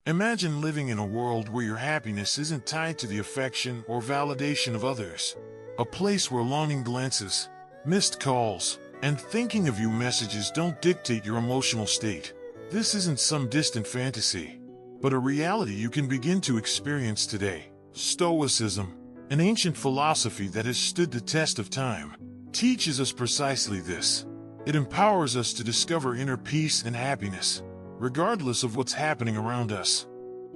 Imagine living in a world where your happiness isn't tied to the affection or validation of others. A place where longing glances, missed calls, and thinking of you messages don't dictate your emotional state. This isn't some distant fantasy, but a reality you can begin to experience today. Stoicism, an ancient philosophy that has stood the test of time, teaches us precisely this. It empowers us to discover inner peace and happiness, regardless of what's happening around us.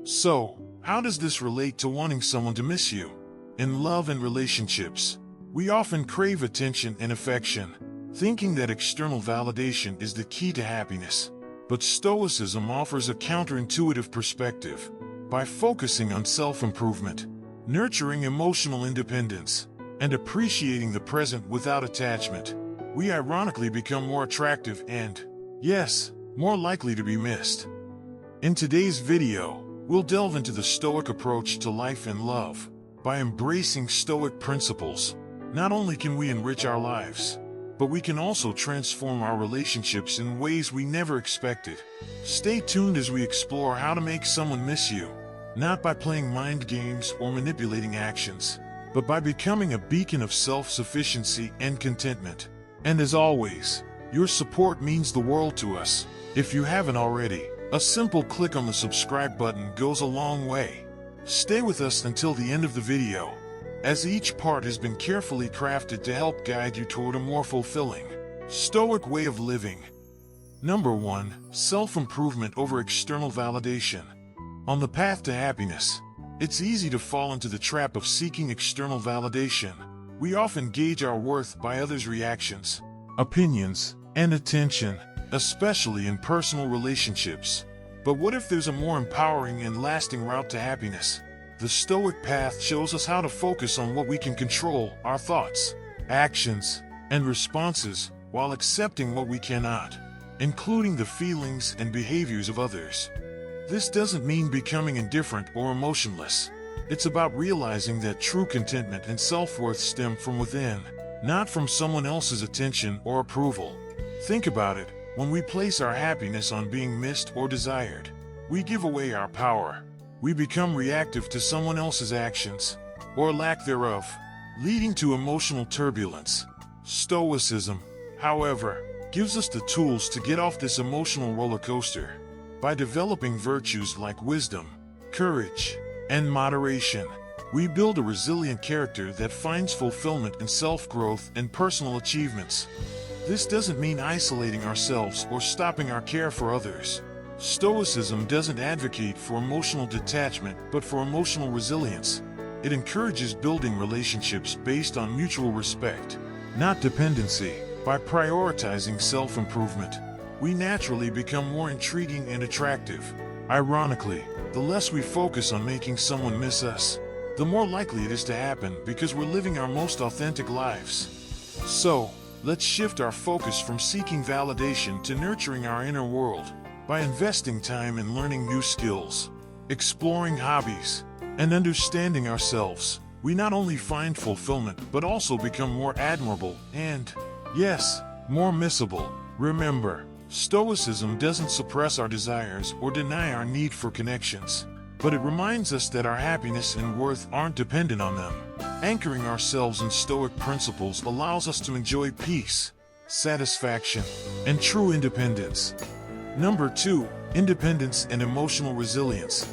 So, how does this relate to wanting someone to miss you? In love and relationships, we often crave attention and affection, thinking that external validation is the key to happiness. But Stoicism offers a counterintuitive perspective. By focusing on self-improvement, nurturing emotional independence, and appreciating the present without attachment, we ironically become more attractive and, yes, more likely to be missed. In today's video, we'll delve into the Stoic approach to life and love. By embracing Stoic principles, not only can we enrich our lives, but we can also transform our relationships in ways we never expected. Stay tuned as we explore how to make someone miss you, not by playing mind games or manipulating actions, but by becoming a beacon of self-sufficiency and contentment. And as always, your support means the world to us. If you haven't already, a simple click on the subscribe button goes a long way. Stay with us until the end of the video, as each part has been carefully crafted to help guide you toward a more fulfilling, Stoic way of living. Number 1. Self-improvement over external validation. On the path to happiness, it's easy to fall into the trap of seeking external validation. We often gauge our worth by others' reactions, opinions, and attention, especially in personal relationships. But what if there's a more empowering and lasting route to happiness? The Stoic path shows us how to focus on what we can control, our thoughts, actions, and responses, while accepting what we cannot, including the feelings and behaviors of others. This doesn't mean becoming indifferent or emotionless. It's about realizing that true contentment and self-worth stem from within, not from someone else's attention or approval. Think about it. When we place our happiness on being missed or desired, we give away our power. We become reactive to someone else's actions, or lack thereof, leading to emotional turbulence. Stoicism, however, gives us the tools to get off this emotional roller coaster. By developing virtues like wisdom, courage, and moderation, we build a resilient character that finds fulfillment in self-growth and personal achievements. This doesn't mean isolating ourselves or stopping our care for others. Stoicism doesn't advocate for emotional detachment, but for emotional resilience. It encourages building relationships based on mutual respect, not dependency. By prioritizing self-improvement, we naturally become more intriguing and attractive. Ironically, the less we focus on making someone miss us, the more likely it is to happen because we're living our most authentic lives. So, let's shift our focus from seeking validation to nurturing our inner world. By investing time in learning new skills, exploring hobbies, and understanding ourselves, we not only find fulfillment but also become more admirable and, yes, more missable. Remember, Stoicism doesn't suppress our desires or deny our need for connections, but it reminds us that our happiness and worth aren't dependent on them. Anchoring ourselves in Stoic principles allows us to enjoy peace, satisfaction, and true independence. Number 2. Independence and emotional resilience.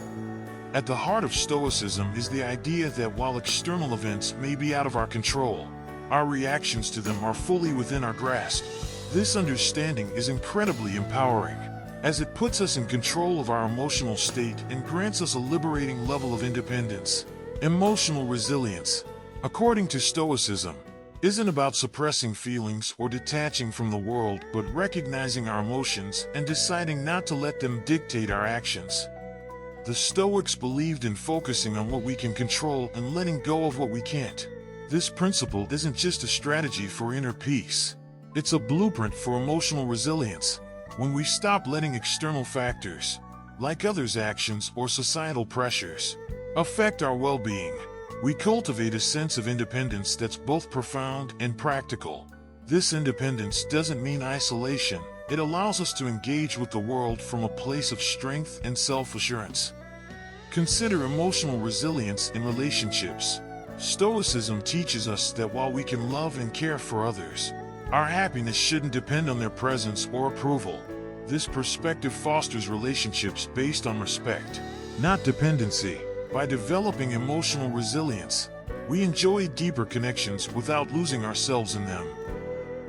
At the heart of Stoicism is the idea that while external events may be out of our control, our reactions to them are fully within our grasp. This understanding is incredibly empowering, as it puts us in control of our emotional state and grants us a liberating level of independence. Emotional resilience, according to Stoicism, isn't about suppressing feelings or detaching from the world, but recognizing our emotions and deciding not to let them dictate our actions. The Stoics believed in focusing on what we can control and letting go of what we can't. This principle isn't just a strategy for inner peace. It's a blueprint for emotional resilience. When we stop letting external factors, like others' actions or societal pressures, affect our well-being, we cultivate a sense of independence that's both profound and practical. This independence doesn't mean isolation. It allows us to engage with the world from a place of strength and self-assurance. Consider emotional resilience in relationships. Stoicism teaches us that while we can love and care for others, our happiness shouldn't depend on their presence or approval. This perspective fosters relationships based on respect, not dependency. By developing emotional resilience, we enjoy deeper connections without losing ourselves in them.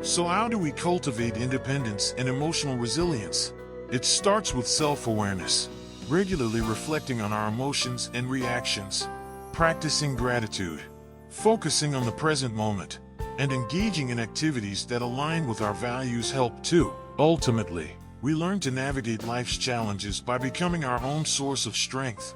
So how do we cultivate independence and emotional resilience? It starts with self-awareness, regularly reflecting on our emotions and reactions, practicing gratitude, focusing on the present moment, and engaging in activities that align with our values help too. Ultimately, we learn to navigate life's challenges by becoming our own source of strength.